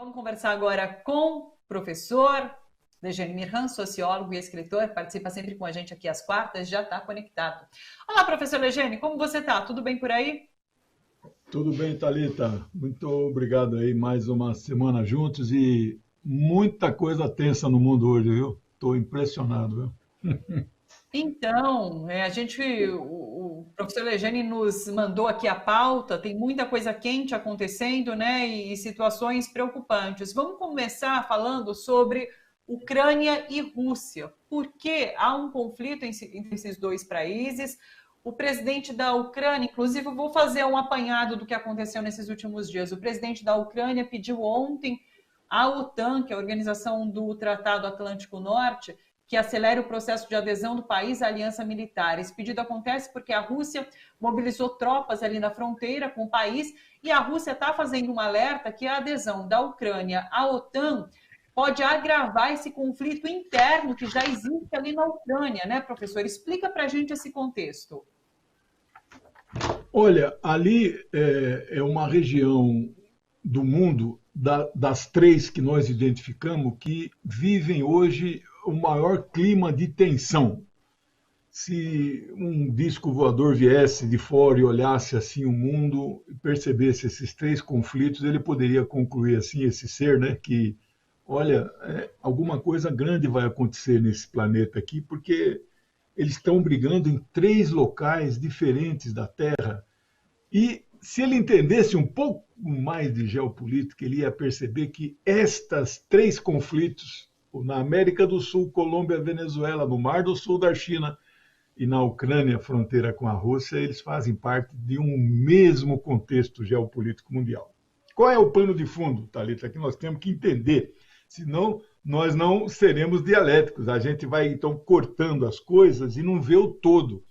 Vamos conversar agora com o professor Lejane Mirhan, sociólogo e escritor, participa sempre com a gente aqui às quartas, já está conectado. Olá, professor Lejane, como você está? Tudo bem por aí? Tudo bem, Thalita? Muito obrigado aí, mais uma semana juntos e muita coisa tensa no mundo hoje, viu? Estou impressionado, viu? Então, o professor Lejane nos mandou aqui a pauta, tem muita coisa quente acontecendo, né, e situações preocupantes. Vamos começar falando sobre Ucrânia e Rússia. Por que há um conflito entre esses dois países? O presidente da Ucrânia, inclusive, eu vou fazer um apanhado do que aconteceu nesses últimos dias. O presidente da Ucrânia pediu ontem à OTAN, que é a Organização do Tratado Atlântico Norte, que acelere o processo de adesão do país à aliança militar. Esse pedido acontece porque a Rússia mobilizou tropas ali na fronteira com o país e a Rússia está fazendo um alerta que a adesão da Ucrânia à OTAN pode agravar esse conflito interno que já existe ali na Ucrânia, né, professor? Explica para a gente esse contexto. Olha, ali é uma região do mundo, das três que nós identificamos, que vivem hoje o maior clima de tensão. Se um disco voador viesse de fora e olhasse assim o mundo e percebesse esses três conflitos, ele poderia concluir assim, esse ser, né, que, olha, alguma coisa grande vai acontecer nesse planeta aqui, porque eles estão brigando em três locais diferentes da Terra. E se ele entendesse um pouco mais de geopolítica, ele ia perceber que estes três conflitos, na América do Sul, Colômbia, Venezuela, no Mar do Sul da China e na Ucrânia, fronteira com a Rússia, eles fazem parte de um mesmo contexto geopolítico mundial. Qual é o pano de fundo, Thalita, que nós temos que entender? Senão, nós não seremos dialéticos. A gente vai, então, cortando as coisas e não vê o todo.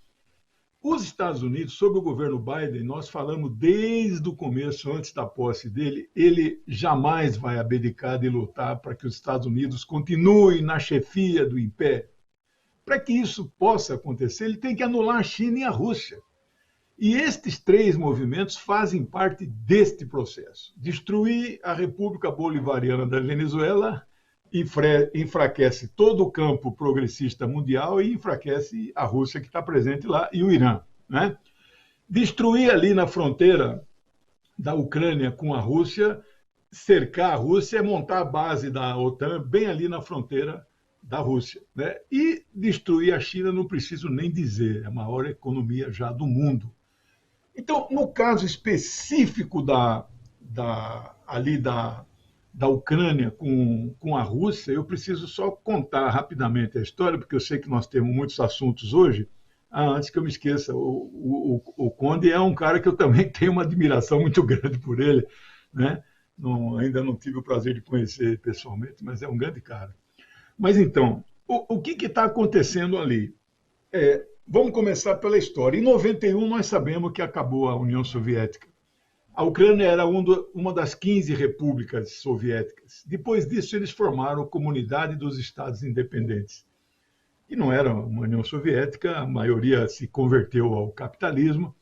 Os Estados Unidos, sob o governo Biden, nós falamos desde o começo, antes da posse dele, ele jamais vai abdicar de lutar para que os Estados Unidos continuem na chefia do império. Para que isso possa acontecer, ele tem que anular a China e a Rússia. E estes três movimentos fazem parte deste processo. Destruir a República Bolivariana da Venezuela enfraquece todo o campo progressista mundial e enfraquece a Rússia, que está presente lá, e o Irã, né? Destruir ali na fronteira da Ucrânia com a Rússia, cercar a Rússia, montar a base da OTAN bem ali na fronteira da Rússia, né? E destruir a China, não preciso nem dizer, é a maior economia já do mundo. Então, no caso específico da Ucrânia com a Rússia, eu preciso só contar rapidamente a história, porque eu sei que nós temos muitos assuntos hoje. Antes que eu me esqueça, o Conde é um cara que eu também tenho uma admiração muito grande por ele, né? Ainda não tive o prazer de conhecer pessoalmente, mas é um grande cara. Mas então, o que está acontecendo ali? Vamos começar pela história. Em 91, nós sabemos que acabou a União Soviética. A Ucrânia era uma das 15 repúblicas soviéticas. Depois disso, eles formaram a Comunidade dos Estados Independentes. E não era uma União Soviética, a maioria se converteu ao capitalismo,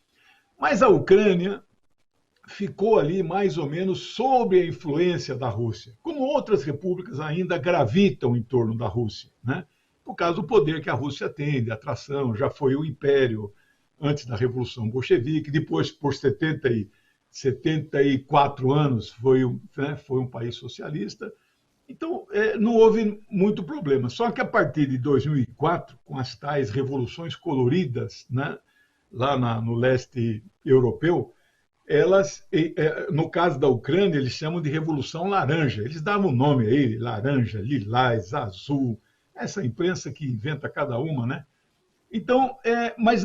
mas a Ucrânia ficou ali mais ou menos sob a influência da Rússia, como outras repúblicas ainda gravitam em torno da Rússia, né? Por causa do poder que a Rússia tem, de atração, já foi o império antes da Revolução Bolchevique, depois, por 74 anos, foi um país socialista. Então, não houve muito problema. Só que a partir de 2004, com as tais revoluções coloridas, né, lá no leste europeu, elas, no caso da Ucrânia, eles chamam de Revolução Laranja. Eles davam o nome aí, laranja, lilás, azul, essa imprensa que inventa cada uma, né? Então, mas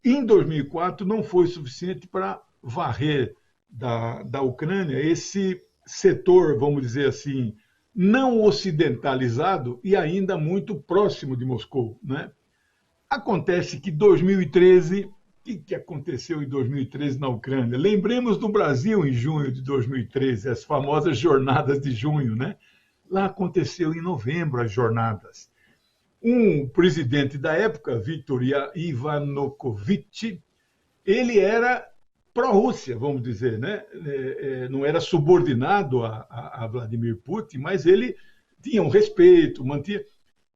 em 2004 não foi suficiente para varrer da Ucrânia esse setor, vamos dizer assim, não ocidentalizado e ainda muito próximo de Moscou, né? Acontece que 2013, o que aconteceu em 2013 na Ucrânia? Lembremos do Brasil em junho de 2013, as famosas jornadas de junho, né? Lá aconteceu em novembro as jornadas. Um presidente da época, Viktor Yanukovych, ele era pró-Rússia, vamos dizer, né? Não era subordinado a Vladimir Putin, mas ele tinha um respeito, mantinha.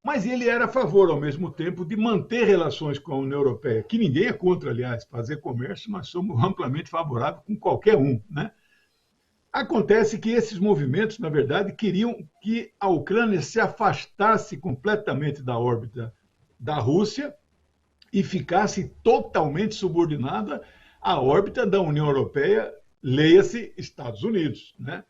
Mas ele era a favor, ao mesmo tempo, de manter relações com a União Europeia, que ninguém é contra, aliás, fazer comércio, nós somos amplamente favoráveis com qualquer um, né? Acontece que esses movimentos, na verdade, queriam que a Ucrânia se afastasse completamente da órbita da Rússia e ficasse totalmente subordinada à órbita da União Europeia, leia-se Estados Unidos, né?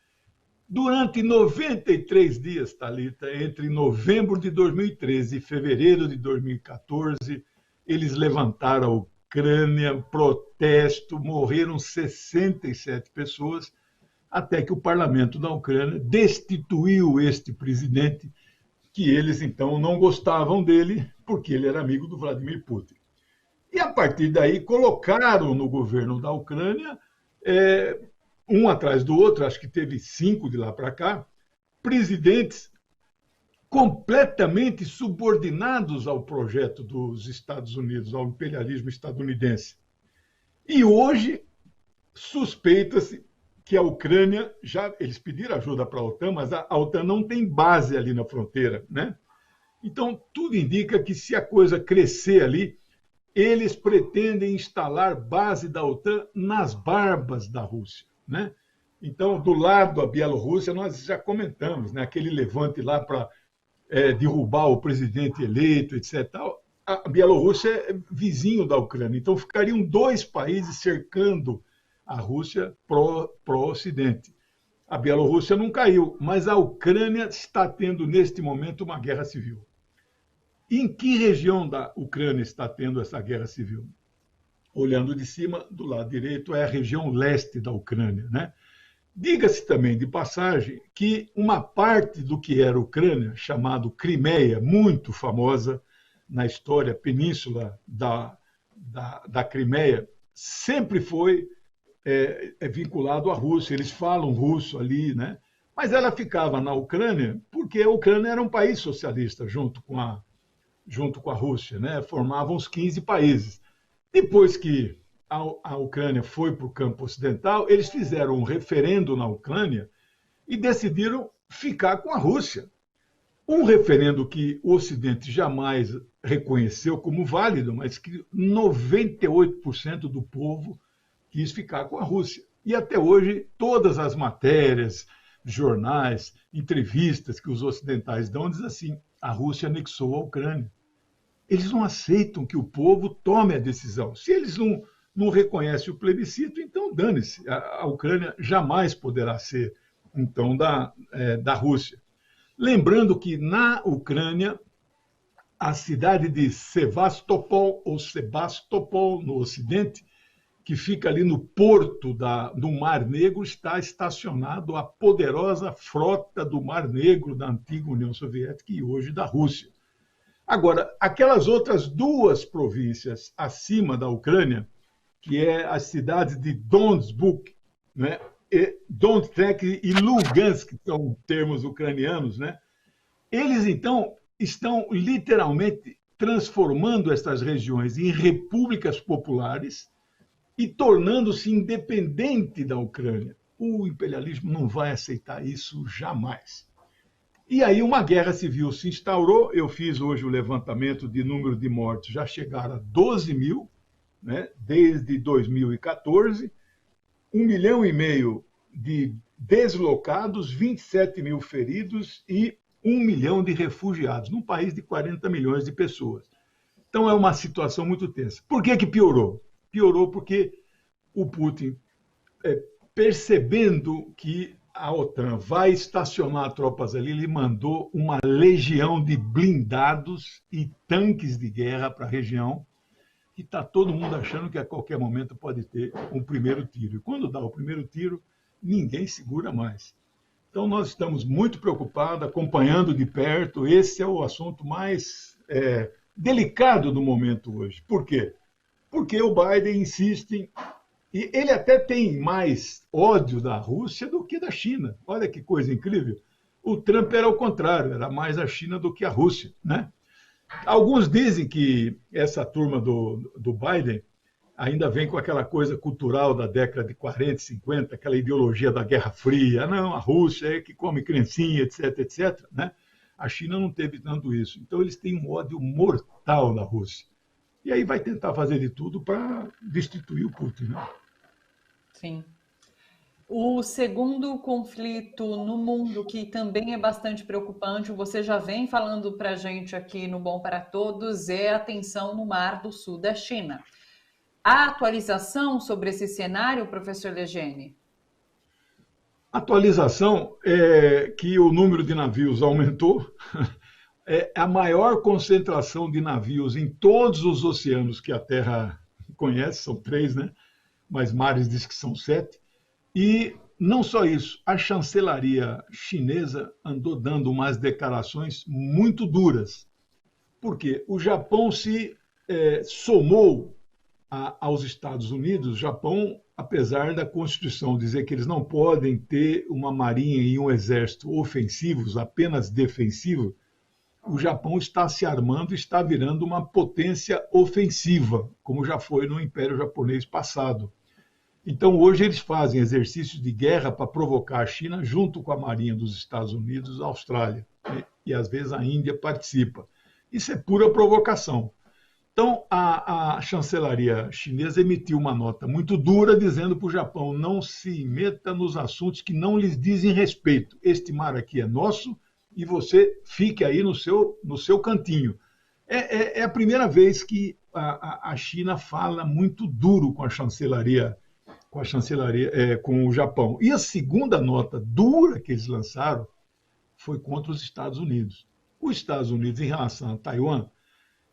Durante 93 dias, Thalita, entre novembro de 2013 e fevereiro de 2014, eles levantaram a Ucrânia, protesto, morreram 67 pessoas, até que o parlamento da Ucrânia destituiu este presidente, que eles então não gostavam dele, porque ele era amigo do Vladimir Putin. E a partir daí colocaram no governo da Ucrânia, um atrás do outro, acho que teve 5 de lá para cá, presidentes completamente subordinados ao projeto dos Estados Unidos, ao imperialismo estadunidense. E hoje suspeita-se que a Ucrânia, eles pediram ajuda para a OTAN, mas a OTAN não tem base ali na fronteira, né? Então, tudo indica que se a coisa crescer ali, eles pretendem instalar base da OTAN nas barbas da Rússia, né? Então, do lado da Bielorrússia, nós já comentamos, né? Aquele levante lá para derrubar o presidente eleito, etc. A Bielorrússia é vizinho da Ucrânia, então ficariam 2 países cercando a Rússia pró-Ocidente. A Bielorrússia não caiu, mas a Ucrânia está tendo, neste momento, uma guerra civil. Em que região da Ucrânia está tendo essa guerra civil? Olhando de cima, do lado direito, é a região leste da Ucrânia, né? Diga-se também, de passagem, que uma parte do que era Ucrânia, chamado Crimeia, muito famosa na história, a península da Crimeia, sempre foi vinculado à Rússia. Eles falam russo ali, né? Mas ela ficava na Ucrânia porque a Ucrânia era um país socialista junto com a Rússia, né? Formavam os 15 países. Depois que a Ucrânia foi para o campo ocidental, eles fizeram um referendo na Ucrânia e decidiram ficar com a Rússia. Um referendo que o Ocidente jamais reconheceu como válido, mas que 98% do povo quis ficar com a Rússia. E até hoje, todas as matérias, jornais, entrevistas que os ocidentais dão, dizem assim: a Rússia anexou a Ucrânia. Eles não aceitam que o povo tome a decisão. Se eles não reconhecem o plebiscito, então dane-se. A Ucrânia jamais poderá ser, então, da Rússia. Lembrando que na Ucrânia, a cidade de Sevastopol, ou Sebastopol, no Ocidente, que fica ali no porto do Mar Negro, está estacionado a poderosa frota do Mar Negro da antiga União Soviética e hoje da Rússia. Agora, aquelas outras 2 províncias acima da Ucrânia, que é a cidade de Donetsk, né? Donetsk e Lugansk, que são termos ucranianos, né? Eles, então, estão literalmente transformando essas regiões em repúblicas populares e tornando-se independente da Ucrânia. O imperialismo não vai aceitar isso jamais. E aí uma guerra civil se instaurou. Eu fiz hoje o levantamento de número de mortos, já chegaram a 12 mil, né, desde 2014, 1,5 milhão de deslocados, 27 mil feridos e 1 milhão de refugiados, num país de 40 milhões de pessoas. Então é uma situação muito tensa. Por que piorou? Piorou porque o Putin, percebendo que a OTAN vai estacionar tropas ali, ele mandou uma legião de blindados e tanques de guerra para a região, e está todo mundo achando que a qualquer momento pode ter um primeiro tiro. E quando dá o primeiro tiro, ninguém segura mais. Então nós estamos muito preocupados, acompanhando de perto. Esse é o assunto mais delicado do momento hoje. Por quê? Porque o Biden insiste, e ele até tem mais ódio da Rússia do que da China. Olha que coisa incrível. O Trump era o contrário, era mais a China do que a Rússia, né? Alguns dizem que essa turma do Biden, ainda vem com aquela coisa cultural da década de 40, 50, aquela ideologia da Guerra Fria. Não, a Rússia é que come criancinha, etc, etc. Né? A China não teve tanto isso. Então, eles têm um ódio mortal na Rússia. E aí vai tentar fazer de tudo para destituir o Putin. Né? Sim. O segundo conflito no mundo, que também é bastante preocupante, você já vem falando para a gente aqui no Bom para Todos, é a tensão no Mar do Sul da China. Há atualização sobre esse cenário, professor Legene? A atualização é que o número de navios aumentou, é a maior concentração de navios em todos os oceanos que a Terra conhece, são 3, né? Mas mares diz que são 7. E não só isso, a chancelaria chinesa andou dando umas declarações muito duras, porque o Japão se somou aos Estados Unidos. O Japão, apesar da Constituição dizer que eles não podem ter uma marinha e um exército ofensivos, apenas defensivo, o Japão está se armando e está virando uma potência ofensiva, como já foi no Império Japonês passado. Então, hoje eles fazem exercícios de guerra para provocar a China junto com a Marinha dos Estados Unidos, a Austrália, né? E às vezes a Índia participa. Isso é pura provocação. Então, a chancelaria chinesa emitiu uma nota muito dura dizendo para o Japão: não se meta nos assuntos que não lhes dizem respeito. Este mar aqui é nosso e você fique aí no seu cantinho. É a primeira vez que a China fala muito duro com a chancelaria, com o Japão. E a segunda nota dura que eles lançaram foi contra os Estados Unidos. Os Estados Unidos, em relação a Taiwan,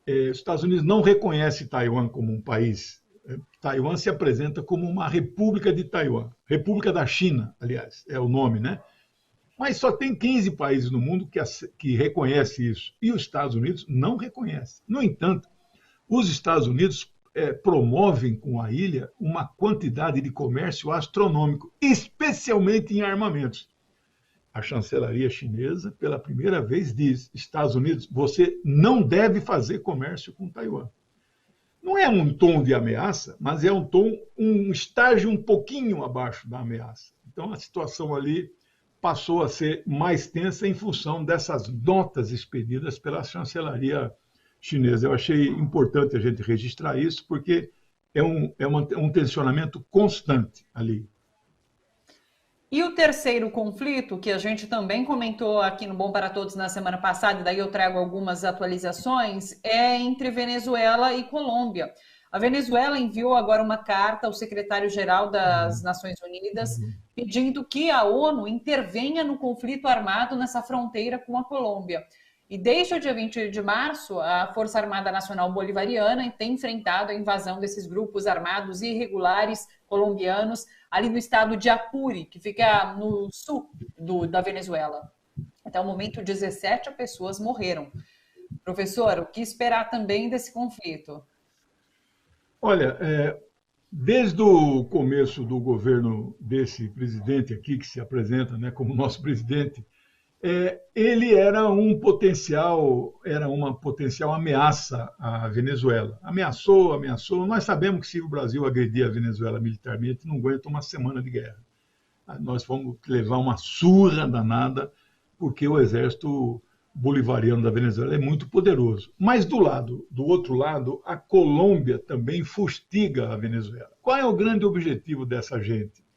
os Estados Unidos não reconhece Taiwan como um país. Taiwan se apresenta como uma república de Taiwan. República da China, aliás, é o nome, né? Mas só tem 15 países no mundo que reconhecem isso. E os Estados Unidos não reconhecem. No entanto, os Estados Unidos promovem com a ilha uma quantidade de comércio astronômico, especialmente em armamentos. A chancelaria chinesa, pela primeira vez, diz: Estados Unidos, você não deve fazer comércio com Taiwan. Não é um tom de ameaça, mas é um estágio um pouquinho abaixo da ameaça. Então, a situação ali passou a ser mais tensa em função dessas notas expedidas pela chancelaria chinesa. Eu achei importante a gente registrar isso, porque é um tensionamento constante ali. E o terceiro conflito, que a gente também comentou aqui no Bom para Todos na semana passada, e daí eu trago algumas atualizações, é entre Venezuela e Colômbia. A Venezuela enviou agora uma carta ao secretário-geral das Nações Unidas pedindo que a ONU intervenha no conflito armado nessa fronteira com a Colômbia. E desde o dia 20 de março, a Força Armada Nacional Bolivariana tem enfrentado a invasão desses grupos armados irregulares colombianos ali no estado de Apure, que fica no sul da Venezuela. Até o momento, 17 pessoas morreram. Professor, o que esperar também desse conflito? Olha, desde o começo do governo desse presidente aqui, que se apresenta, né, como nosso presidente, ele era uma potencial ameaça à Venezuela. Ameaçou. Nós sabemos que se o Brasil agredir a Venezuela militarmente, não aguenta uma semana de guerra. Nós vamos levar uma surra danada, porque o exército bolivariano da Venezuela é muito poderoso. Mas do outro lado, a Colômbia também fustiga a Venezuela. Qual é o grande objetivo dessa gente?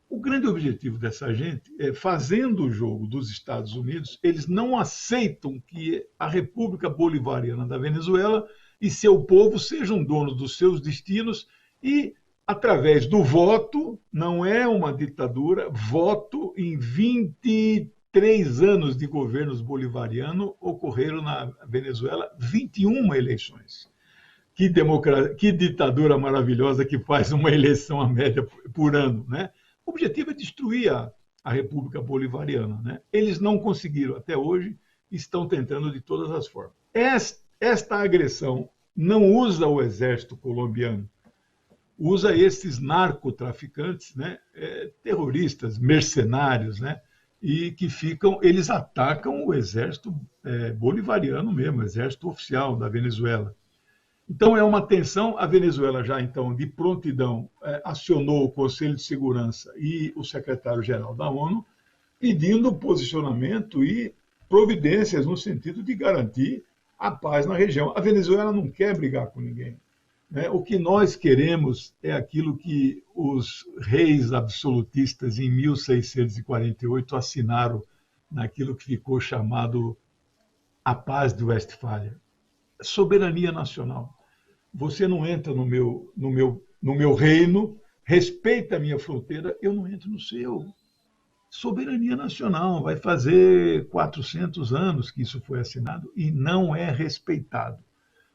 O grande objetivo dessa gente é, fazendo o jogo dos Estados Unidos, eles não aceitam que a República Bolivariana da Venezuela e seu povo sejam donos dos seus destinos e, através do voto, não é uma ditadura, voto em 23 anos de governos bolivariano, ocorreram na Venezuela 21 eleições. Que ditadura maravilhosa que faz uma eleição à média por ano, né? O objetivo é destruir a República Bolivariana, né? Eles não conseguiram até hoje, estão tentando de todas as formas. Esta agressão não usa o exército colombiano, usa esses narcotraficantes, né? Terroristas, mercenários, né? E que eles atacam o exército bolivariano mesmo, o exército oficial da Venezuela. Então, é uma tensão. A Venezuela já, então, de prontidão, acionou o Conselho de Segurança e o secretário-geral da ONU, pedindo posicionamento e providências no sentido de garantir a paz na região. A Venezuela não quer brigar com ninguém, né? O que nós queremos é aquilo que os reis absolutistas, em 1648, assinaram naquilo que ficou chamado a Paz de Westfália. Soberania nacional. Você não entra no meu reino, respeita a minha fronteira, eu não entro no seu. Soberania nacional. Vai fazer 400 anos que isso foi assinado e não é respeitado.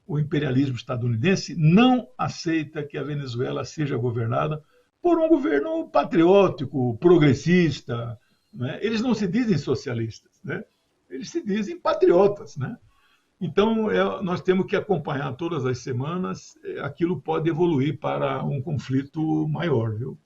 O imperialismo estadunidense não aceita que a Venezuela seja governada por um governo patriótico, progressista, né? Eles não se dizem socialistas, né? Eles se dizem patriotas, né? Então, nós temos que acompanhar todas as semanas. Aquilo pode evoluir para um conflito maior, viu?